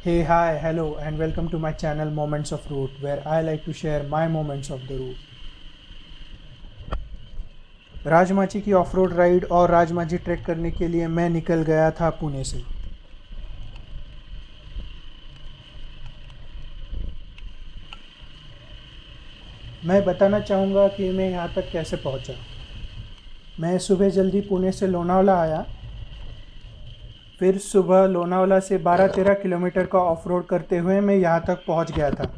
Hey, hi, hello, and welcome to my channel Moments of Route, where I like to share my moments of the route. Rajmachi की of road ride और Rajmachi track करने के लिए मैं निकल गया था पुणे से। मैं बताना चाहूँगा कि मैं यहाँ तक कैसे पहुँचा। मैं सुबह जल्दी पुणे से लोनावला आया, फिर सुबह लोनावला से 12-13 किलोमीटर का ऑफ रोड करते हुए मैं यहाँ तक पहुँच गया था।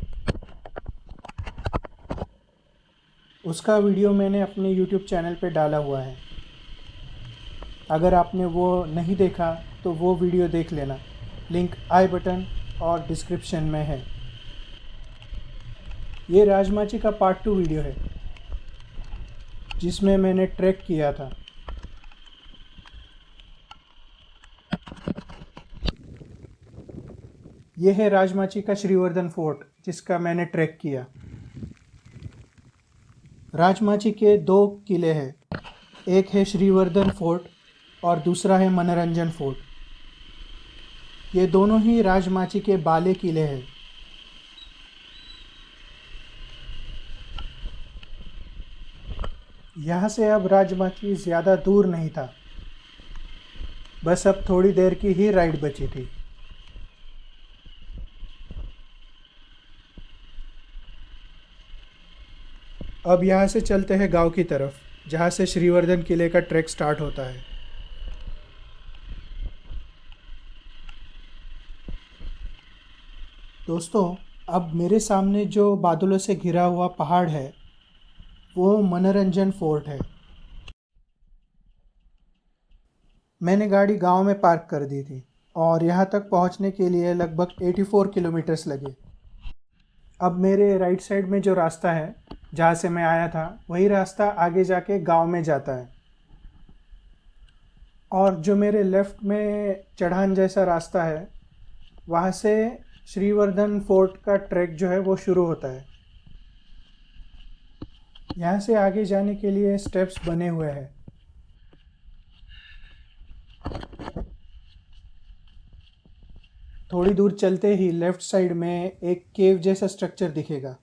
उसका वीडियो मैंने अपने YouTube चैनल पे डाला हुआ है। अगर आपने वो नहीं देखा तो वो वीडियो देख लेना, लिंक आई बटन और डिस्क्रिप्शन में है। ये राजमाची का पार्ट 2 वीडियो है जिसमें मैंने ट्रैक किया था। ये है राजमाची का श्रीवर्धन फोर्ट जिसका मैंने ट्रैक किया। राजमाची के 2 किले हैं, एक है श्रीवर्धन फोर्ट और दूसरा है मनोरंजन फोर्ट। ये दोनों ही राजमाची के बाले किले हैं। यहाँ से अब राजमाची ज़्यादा दूर नहीं था, बस अब थोड़ी देर की ही राइड बची थी। अब यहाँ से चलते हैं गांव की तरफ, जहाँ से श्रीवर्धन किले का ट्रैक स्टार्ट होता है। दोस्तों, अब मेरे सामने जो बादलों से घिरा हुआ पहाड़ है वो मनोरंजन फोर्ट है। मैंने गाड़ी गांव में पार्क कर दी थी और यहाँ तक पहुँचने के लिए लगभग 84 किलोमीटर्स लगे। अब मेरे राइट साइड में जो रास्ता है जहाँ से मैं आया था वही रास्ता आगे जाके गांव में जाता है, और जो मेरे लेफ़्ट में चढ़ान जैसा रास्ता है वहाँ से श्रीवर्धन फोर्ट का ट्रैक जो है वो शुरू होता है। यहाँ से आगे जाने के लिए स्टेप्स बने हुए हैं। थोड़ी दूर चलते ही लेफ़्ट साइड में एक केव जैसा स्ट्रक्चर दिखेगा।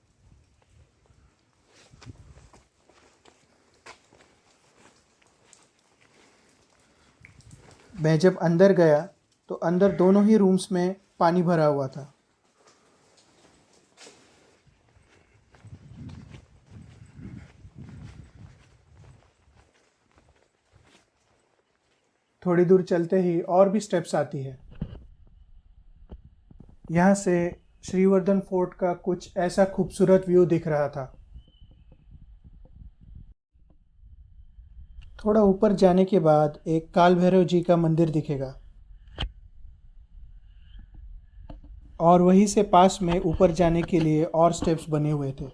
मैं जब अंदर गया तो अंदर दोनों ही रूम्स में पानी भरा हुआ था। थोड़ी दूर चलते ही और भी स्टेप्स आती है। यहाँ से श्रीवर्धन फोर्ट का कुछ ऐसा खूबसूरत व्यू दिख रहा था। थोड़ा ऊपर जाने के बाद एक काल भैरव जी का मंदिर दिखेगा, और वहीं से पास में ऊपर जाने के लिए और स्टेप्स बने हुए थे।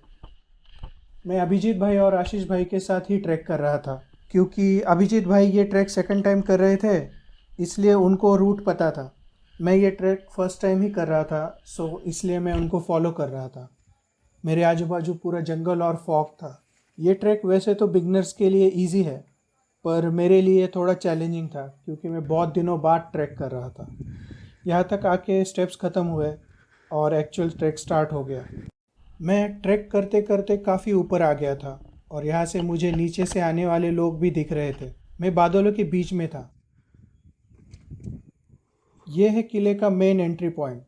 मैं अभिजीत भाई और आशीष भाई के साथ ही ट्रैक कर रहा था, क्योंकि अभिजीत भाई ये ट्रैक सेकंड टाइम कर रहे थे, इसलिए उनको रूट पता था। मैं ये ट्रैक फर्स्ट टाइम ही कर रहा था, सो इसलिए मैं उनको फॉलो कर रहा था। मेरे आजू बाजू पूरा जंगल और फॉग था। ये ट्रैक वैसे तो बिगनर्स के लिए इजी है, पर मेरे लिए थोड़ा चैलेंजिंग था क्योंकि मैं बहुत दिनों बाद ट्रैक कर रहा था। यहाँ तक आके स्टेप्स ख़त्म हुए और एक्चुअल ट्रैक स्टार्ट हो गया। मैं ट्रैक करते करते काफ़ी ऊपर आ गया था और यहाँ से मुझे नीचे से आने वाले लोग भी दिख रहे थे। मैं बादलों के बीच में था। ये है किले का मेन एंट्री पॉइंट।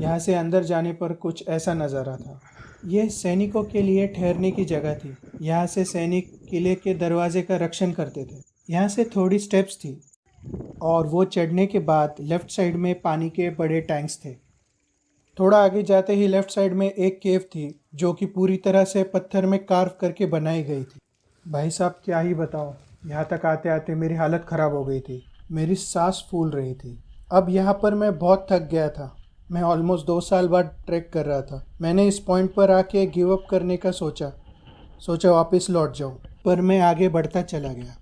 यहाँ से अंदर जाने पर कुछ ऐसा नज़ारा था। यह सैनिकों के लिए ठहरने की जगह थी। यहाँ से सैनिक किले के दरवाजे का रक्षण करते थे। यहाँ से थोड़ी स्टेप्स थी और वो चढ़ने के बाद लेफ़्ट साइड में पानी के बड़े टैंक्स थे। थोड़ा आगे जाते ही लेफ़्ट साइड में एक केव थी जो कि पूरी तरह से पत्थर में कार्व करके बनाई गई थी। भाई साहब, क्या ही बताऊँ, यहाँ तक आते आते मेरी हालत ख़राब हो गई थी। मेरी सांस फूल रही थी। अब यहाँ पर मैं बहुत थक गया था। मैं ऑलमोस्ट 2 साल बाद ट्रैक कर रहा था। मैंने इस पॉइंट पर आके गिव अप करने का सोचा वापस लौट जाऊँ, पर मैं आगे बढ़ता चला गया।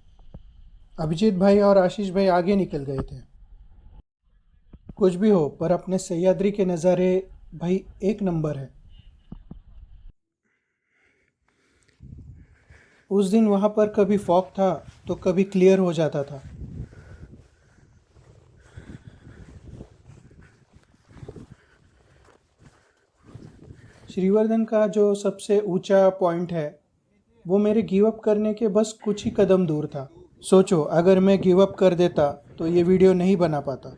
अभिजीत भाई और आशीष भाई आगे निकल गए थे। कुछ भी हो, पर अपने सह्याद्री के नज़ारे भाई एक नंबर है। उस दिन वहाँ पर कभी फॉग था तो कभी क्लियर हो जाता था। श्रीवर्धन का जो सबसे ऊंचा पॉइंट है वो मेरे गिव अप करने के बस कुछ ही कदम दूर था। सोचो, अगर मैं गिव अप कर देता तो ये वीडियो नहीं बना पाता,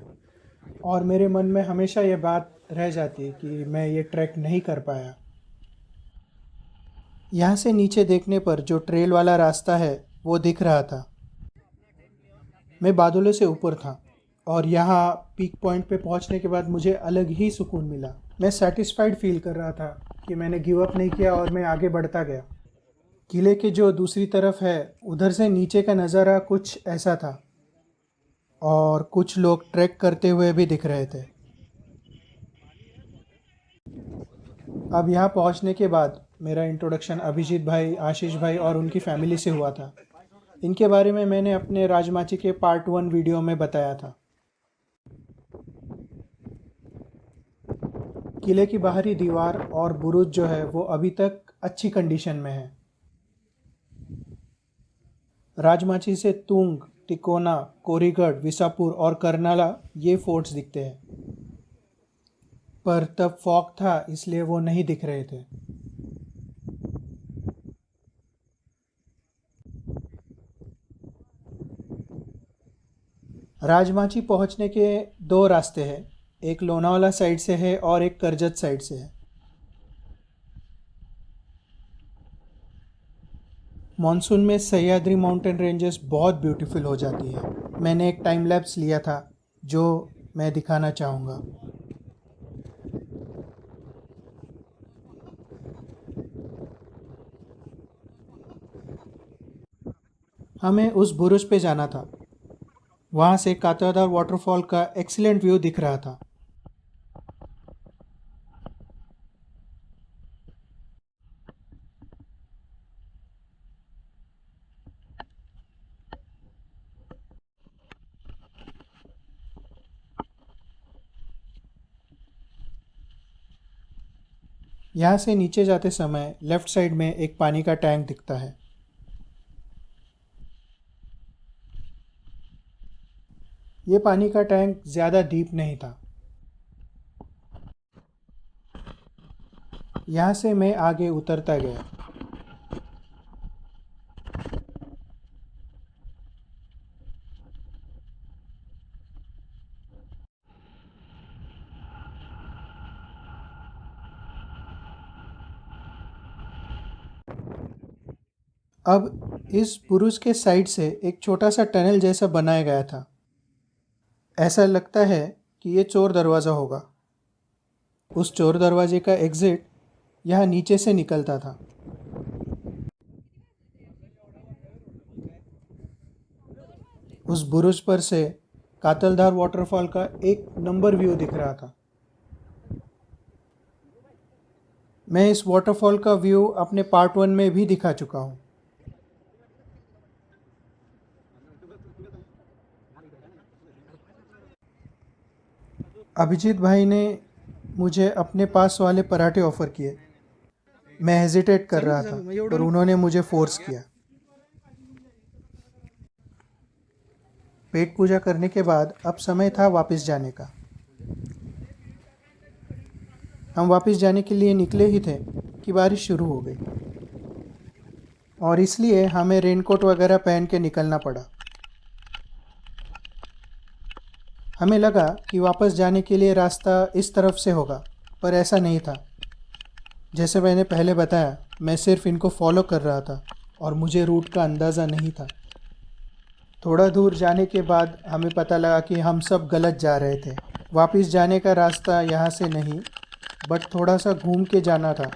और मेरे मन में हमेशा ये बात रह जाती कि मैं ये ट्रैक नहीं कर पाया। यहाँ से नीचे देखने पर जो ट्रेल वाला रास्ता है वो दिख रहा था। मैं बादलों से ऊपर था और यहाँ पीक पॉइंट पे पहुँचने के बाद मुझे अलग ही सुकून मिला। मैं सेटिस्फाइड फील कर रहा था कि मैंने गिव अप नहीं किया और मैं आगे बढ़ता गया। किले के जो दूसरी तरफ है उधर से नीचे का नज़ारा कुछ ऐसा था, और कुछ लोग ट्रैक करते हुए भी दिख रहे थे। अब यहाँ पहुँचने के बाद मेरा इंट्रोडक्शन अभिजीत भाई, आशीष भाई और उनकी फैमिली से हुआ था। इनके बारे में मैंने अपने राजमाची के पार्ट 1 वीडियो में बताया था। किले की बाहरी दीवार और बुरुज जो है वो अभी तक अच्छी कंडीशन में है। राजमाची से तुंग, तिकोना, कोरीगढ़, विसापुर और करनाला ये फोर्ट्स दिखते हैं, पर तब फॉग था इसलिए वो नहीं दिख रहे थे। राजमाची पहुंचने के 2 रास्ते हैं, एक लोनावाला साइड से है और एक करजत साइड से है। मॉनसून में सह्याद्री माउंटेन रेंजेस बहुत ब्यूटीफुल हो जाती है। मैंने एक टाइम लैप्स लिया था जो मैं दिखाना चाहूँगा। हमें उस बुरुज पे जाना था। वहाँ से कातरदार वाटरफॉल का एक्सीलेंट व्यू दिख रहा था। यहाँ से नीचे जाते समय लेफ्ट साइड में एक पानी का टैंक दिखता है। ये पानी का टैंक ज़्यादा डीप नहीं था। यहाँ से मैं आगे उतरता गया। अब इस बुरुज के साइड से एक छोटा सा टनल जैसा बनाया गया था। ऐसा लगता है कि ये चोर दरवाज़ा होगा। उस चोर दरवाजे का एग्ज़िट यहाँ नीचे से निकलता था। उस बुरुज पर से कातलधार वाटरफॉल का एक नंबर व्यू दिख रहा था। मैं इस वाटरफॉल का व्यू अपने पार्ट 1 में भी दिखा चुका हूँ। अभिजीत भाई ने मुझे अपने पास वाले पराठे ऑफ़र किए। मैं हेजिटेट कर रहा था, पर उन्होंने मुझे फोर्स किया। पेट पूजा करने के बाद अब समय था वापस जाने का। हम वापस जाने के लिए निकले ही थे कि बारिश शुरू हो गई, और इसलिए हमें रेनकोट वगैरह पहन के निकलना पड़ा। हमें लगा कि वापस जाने के लिए रास्ता इस तरफ से होगा, पर ऐसा नहीं था। जैसे मैंने पहले बताया, मैं सिर्फ इनको फॉलो कर रहा था और मुझे रूट का अंदाज़ा नहीं था। थोड़ा दूर जाने के बाद हमें पता लगा कि हम सब गलत जा रहे थे। वापस जाने का रास्ता यहाँ से नहीं, बट थोड़ा सा घूम के जाना था।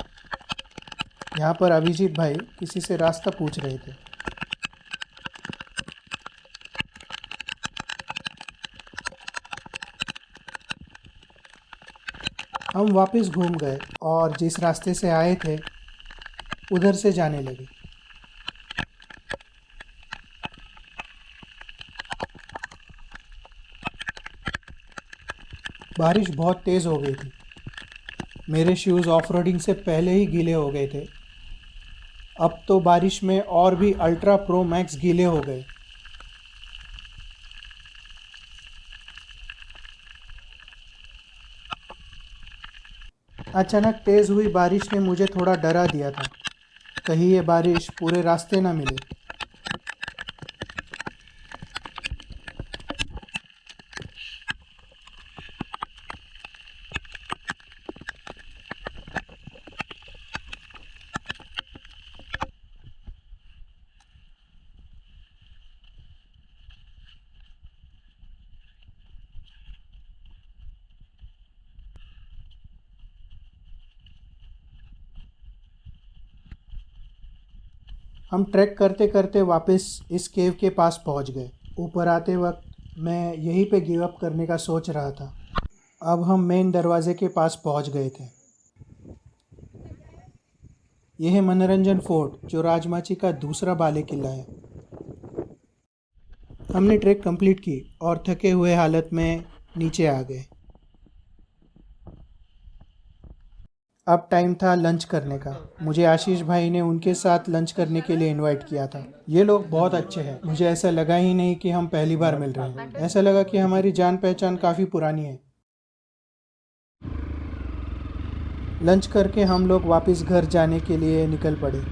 यहाँ पर अभिजीत भाई किसी से रास्ता पूछ रहे थे। हम वापस घूम गए और जिस रास्ते से आए थे उधर से जाने लगे। बारिश बहुत तेज़ हो गई थी। मेरे शूज़ ऑफ रोडिंग से पहले ही गीले हो गए थे। अब तो बारिश में और भी अल्ट्रा प्रो मैक्स गीले हो गए। अचानक तेज़ हुई बारिश ने मुझे थोड़ा डरा दिया था। कहीं ये बारिश पूरे रास्ते ना मिले। हम ट्रैक करते करते वापस इस केव के पास पहुंच गए। ऊपर आते वक्त मैं यहीं पे गिव अप करने का सोच रहा था। अब हम मेन दरवाजे के पास पहुंच गए थे। यह है मनोरंजन फोर्ट, जो राजमाची का दूसरा बाले किला है। हमने ट्रैक कंप्लीट की और थके हुए हालत में नीचे आ गए। अब टाइम था लंच करने का। मुझे आशीष भाई ने उनके साथ लंच करने के लिए इनवाइट किया था। ये लोग बहुत अच्छे हैं। मुझे ऐसा लगा ही नहीं कि हम पहली बार मिल रहे हैं। ऐसा लगा कि हमारी जान पहचान काफ़ी पुरानी है। लंच करके हम लोग वापस घर जाने के लिए निकल पड़े।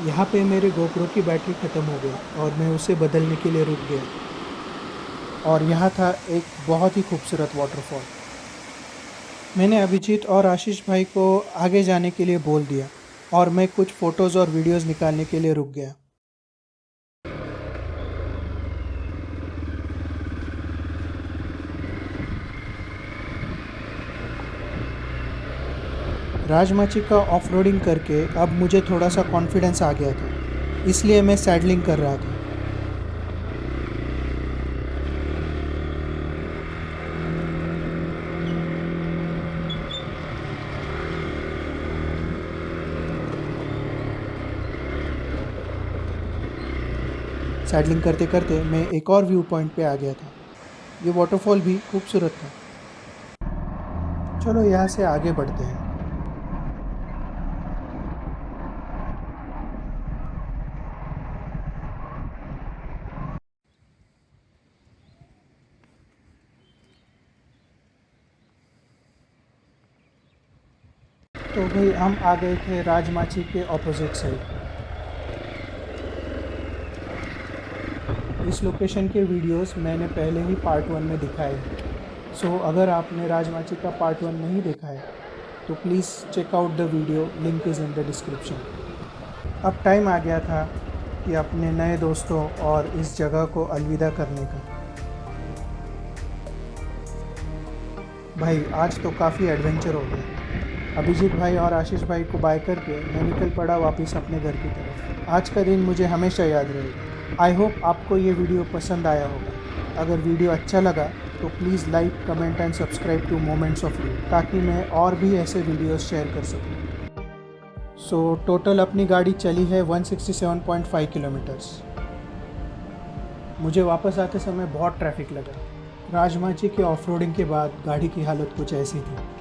यहाँ पे मेरे गोप्रो की बैटरी ख़त्म हो गई और मैं उसे बदलने के लिए रुक गया। और यहाँ था एक बहुत ही खूबसूरत वाटरफॉल। मैंने अभिजीत और आशीष भाई को आगे जाने के लिए बोल दिया और मैं कुछ फ़ोटोज़ और वीडियोज़ निकालने के लिए रुक गया। राजमाची का ऑफ रोडिंग करके अब मुझे थोड़ा सा कॉन्फिडेंस आ गया था, इसलिए मैं सैडलिंग कर रहा था। सैडलिंग करते करते मैं एक और व्यू पॉइंट पे आ गया था। ये वाटरफॉल भी खूबसूरत था। चलो यहाँ से आगे बढ़ते हैं। तो भाई हम आ गए थे राजमाची के ऑपोजिट साइड। इस लोकेशन के वीडियोस मैंने पहले ही पार्ट 1 में दिखाए हैं। सो अगर आपने राजमाची का पार्ट 1 नहीं देखा है तो please check out the video, link is in the description. अब टाइम आ गया था कि अपने नए दोस्तों और इस जगह को अलविदा करने का। भाई आज तो काफ़ी एडवेंचर हो गया। अभिजीत भाई और आशीष भाई को बाय करके मैं निकल पड़ा वापस अपने घर की तरफ। आज का दिन मुझे हमेशा याद रहेगा। आई होप आपको ये वीडियो पसंद आया होगा। अगर वीडियो अच्छा लगा तो please like, comment and subscribe two moments of you, ताकि मैं और भी ऐसे वीडियोस शेयर कर सकूँ। सो टोटल अपनी गाड़ी चली है 167.5 किलोमीटर्स। मुझे वापस आते समय बहुत ट्रैफिक लगा। राजमाची के ऑफ रोडिंग के बाद गाड़ी की हालत कुछ ऐसी थी।